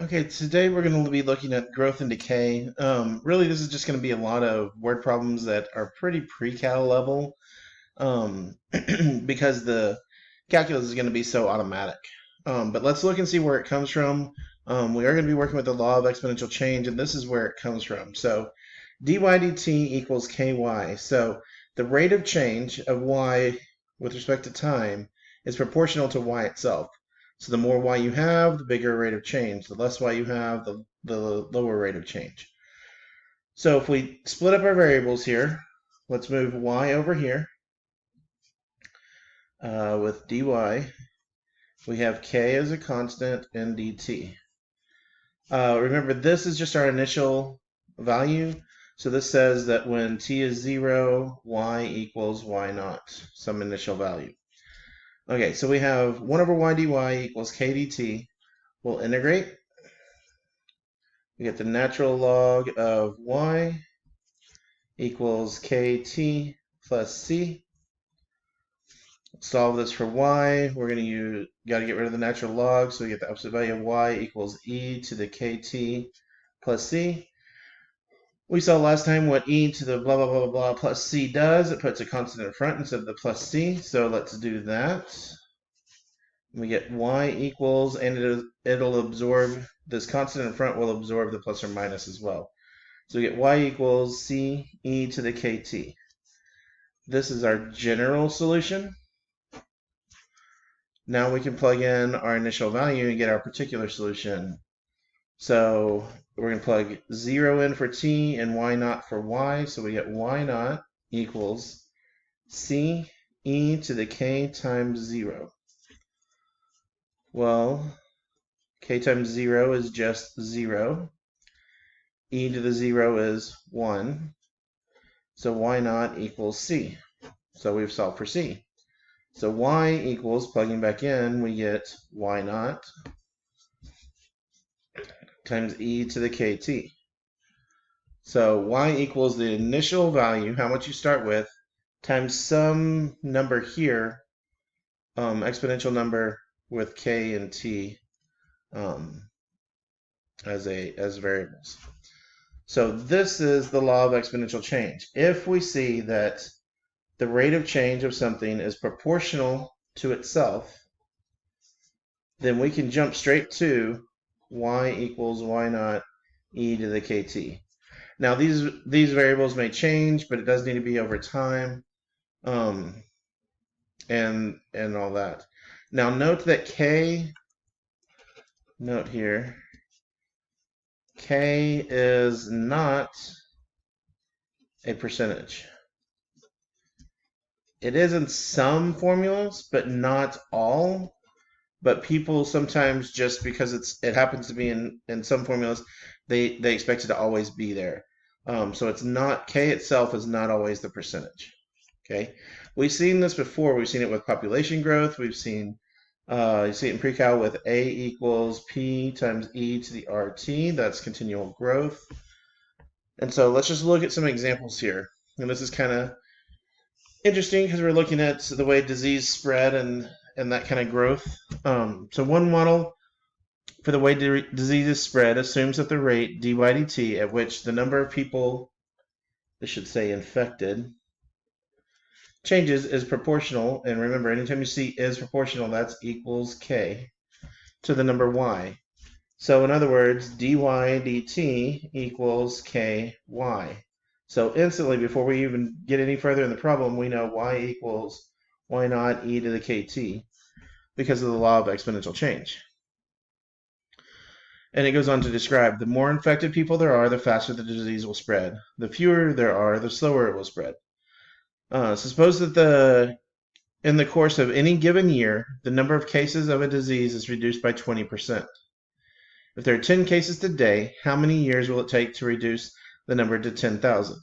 Okay, today we're going to be looking at growth and decay. Really, this is just going to be a lot of word problems that are pretty pre-cal level because the calculus is going to be so automatic. But let's look and see where it comes from. We are going to be working with the law of exponential change, and this is where it comes from. So dy dt equals ky. So the rate of change of y with respect to time is proportional to y itself. So the more y you have, the bigger rate of change. The less y you have, the lower rate of change. So if we split up our variables here, let's move y over here with dy. We have k as a constant and dt. Remember, this is just our initial value. So this says that when t is 0, y equals y naught, some initial value. Okay, so we have 1 over y dy equals k dt. We'll integrate. We get the natural log of y equals kt plus c. Solve this for y. We're going to got to get rid of the natural log, so we get the absolute value of y equals e to the kt plus c. We saw last time what e to the blah, blah, blah, blah, plus c does. It puts a constant in front instead of the plus c. So let's do that. We get y equals, and it'll absorb, this constant in front will absorb the plus or minus as well. So we get y equals c e to the kt. This is our general solution. Now we can plug in our initial value and get our particular solution. So we're going to plug 0 in for t and y naught for y. So we get y naught equals c e to the k times 0. Well, k times 0 is just 0. E to the 0 is 1. So y naught equals c. So we've solved for c. So y equals, plugging back in, we get y naught times e to the kt. So y equals the initial value, how much you start with, times some number here, exponential number with k and t as variables. So this is the law of exponential change. If we see that the rate of change of something is proportional to itself, then we can jump straight to y equals y naught e to the kt. Now these variables may change, but it does need to be over time, and all that. Now note that note here, k is not a percentage. It is in some formulas, but not all. But people sometimes, just because it happens to be in some formulas, they expect it to always be there. So it's not, k itself is not always the percentage. Okay, we've seen this before. We've seen it with population growth. We've seen you see it in pre-cal with a equals p times e to the rt. That's continual growth. And so let's just look at some examples here. And this is kind of interesting because we're looking at the way disease spread and that kind of growth. So one model for the way disease is spread assumes that the rate dy dt at which the number of people, this should say infected, changes is proportional. And remember, anytime you see is proportional, that's equals k to the number y. So in other words, dy dt equals ky. So instantly, before we even get any further in the problem, we know y equals y naught e to the kt because of the law of exponential change. And it goes on to describe the more infected people there are, the faster the disease will spread. The fewer there are, the slower it will spread. So suppose that in the course of any given year, the number of cases of a disease is reduced by 20%. If there are 10 cases today, how many years will it take to reduce the number to 10,000?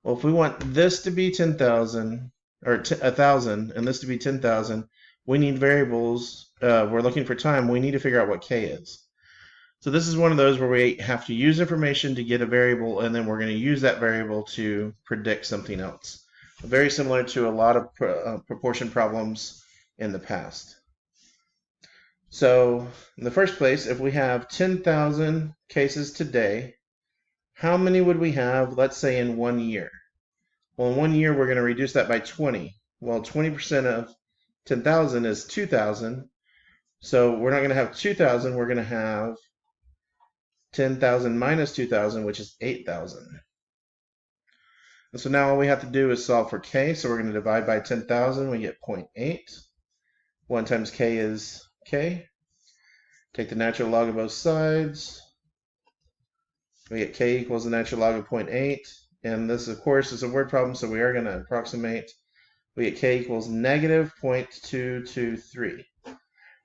Well, if we want this to be 10,000 or 1,000 and this to be 10,000, we need variables. We're looking for time. We need to figure out what k is. So this is one of those where we have to use information to get a variable, and then we're going to use that variable to predict something else. Very similar to a lot of proportion problems in the past. So in the first place, if we have 10,000 cases today, how many would we have, let's say, in 1 year? Well, in 1 year, we're going to reduce that by 20. Well, 20% of 10,000 is 2,000. So we're not going to have 2,000. We're going to have 10,000 minus 2,000, which is 8,000. And so now all we have to do is solve for k. So we're going to divide by 10,000. We get 0.8. 1 times k is k. Take the natural log of both sides. We get k equals the natural log of 0.8. And this, of course, is a word problem, so we are going to approximate. We get k equals negative 0.223.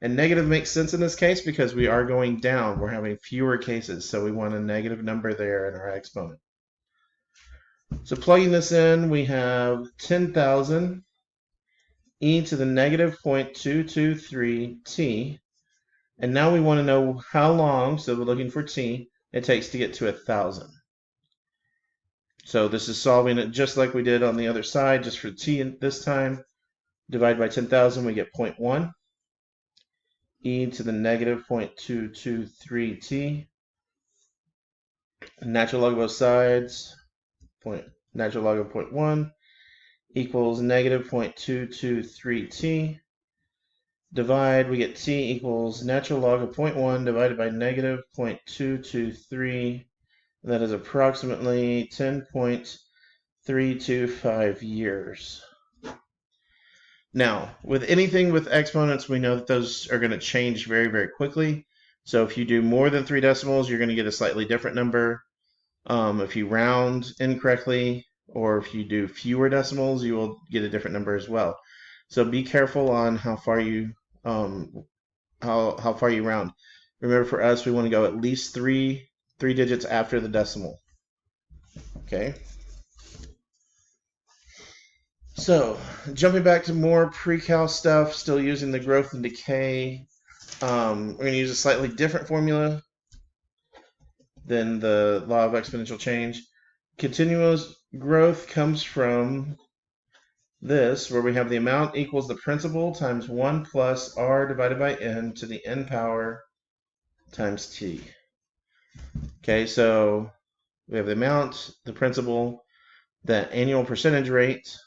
And negative makes sense in this case because we are going down. We're having fewer cases, so we want a negative number there in our exponent. So plugging this in, we have 10,000 e to the negative 0.223t. And now we want to know how long, so we're looking for t, it takes to get to 1,000. So this is solving it just like we did on the other side, just for t this time. Divide by 10,000, we get 0.1. E to the negative 0.223t. Natural log of both sides, natural log of 0.1 equals negative 0.223t. Divide, we get t equals natural log of 0.1 divided by negative 0.223. That is approximately 10.325 years. Now, with anything with exponents, we know that those are going to change very, very quickly. So if you do more than 3 decimals, you're going to get a slightly different number. If you round incorrectly, or if you do fewer decimals, you will get a different number as well. So be careful on how far you how far you round. Remember, for us, we want to go at least three digits after the decimal. Okay. So jumping back to more pre-cal stuff, still using the growth and decay. We're going to use a slightly different formula than the law of exponential change. Continuous growth comes from this, where we have the amount equals the principal times 1 plus r divided by n to the n power times t. Okay, so we have the amount, the principal, the annual percentage rate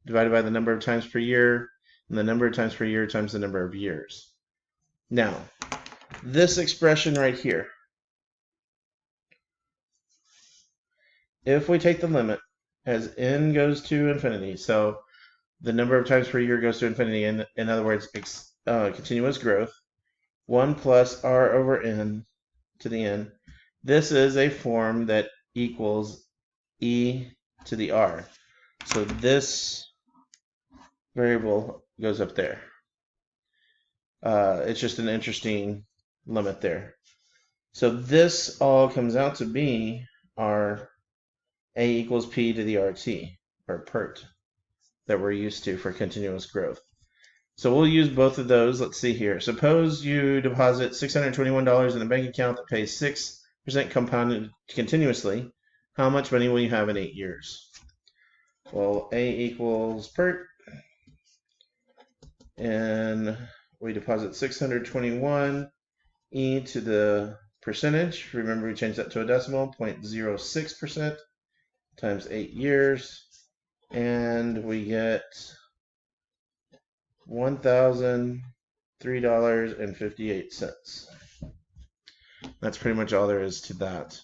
divided by the number of times per year, and the number of times per year times the number of years. Now, this expression right here, if we take the limit as n goes to infinity, so the number of times per year goes to infinity, in other words, continuous growth, 1 plus r over n to the n. This is a form that equals e to the r. So this variable goes up there. It's just an interesting limit there. So this all comes out to be our a equals p to the rt, or PERT, that we're used to for continuous growth. So we'll use both of those. Let's see here. Suppose you deposit $621 in a bank account that pays 6% compounded continuously. How much money will you have in 8 years? Well, a equals PERT, and we deposit 621 e to the percentage. Remember, we changed that to a decimal, 0.06% times 8 years, and we get $1,003.58. That's pretty much all there is to that.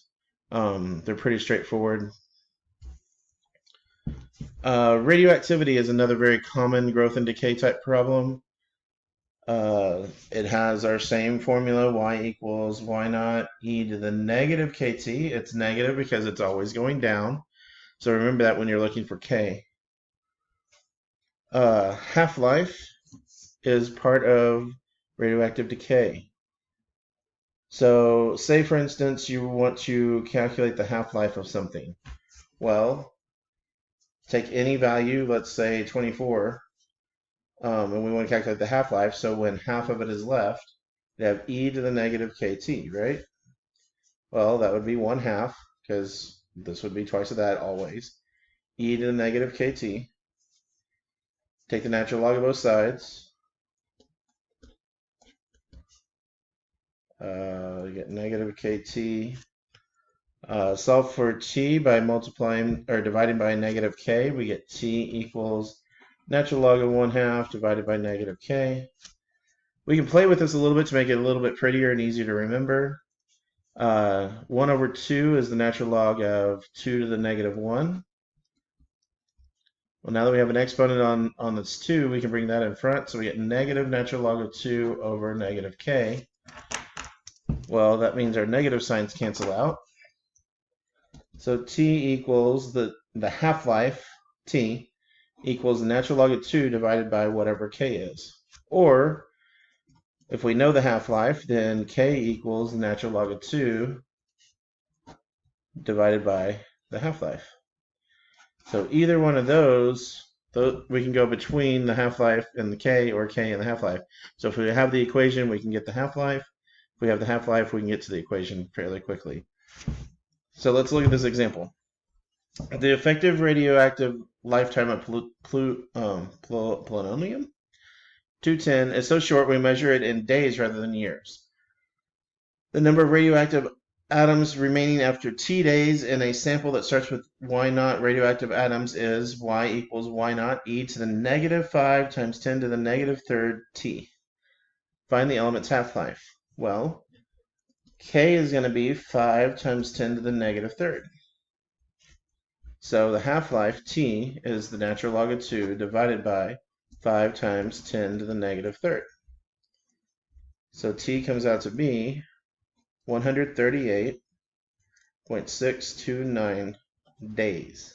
They're pretty straightforward. Radioactivity is another very common growth and decay type problem. It has our same formula, y equals y naught e to the negative kt. It's negative because it's always going down. So remember that when you're looking for k. Half-life is part of radioactive decay. So say, for instance, you want to calculate the half-life of something. Well, take any value, let's say 24, and we want to calculate the half-life. So when half of it is left, you have e to the negative kt, right? Well, that would be 1/2, because this would be twice of that always. E to the negative kt. Take the natural log of both sides. We get negative KT. Solve for t by multiplying or dividing by negative k. We get t equals natural log of 1/2 divided by negative k. We can play with this a little bit to make it a little bit prettier and easier to remember. 1/2 is the natural log of 2 to the negative 1. Well, now that we have an exponent on this 2, we can bring that in front. So we get negative natural log of 2 over negative k. Well, that means our negative signs cancel out. So t equals the half-life, t, equals the natural log of 2 divided by whatever k is. Or, if we know the half-life, then k equals the natural log of 2 divided by the half-life. So either one of those, we can go between the half-life and the k, or k and the half-life. So if we have the equation, we can get the half-life. If we have the half-life, we can get to the equation fairly quickly. So let's look at this example. The effective radioactive lifetime of polonium 210 is so short we measure it in days rather than years. The number of radioactive atoms remaining after T days in a sample that starts with Y0 radioactive atoms is Y equals Y0 e to the negative 5 times 10 to the negative third T. Find the element's half-life. Well, K is going to be 5 times 10 to the negative third. So the half-life, T, is the natural log of 2 divided by 5 times 10 to the negative third. So T comes out to be 138.629 days.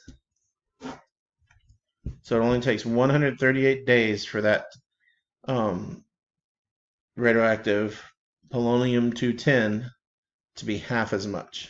So it only takes 138 days for that radioactive polonium-210 to be half as much.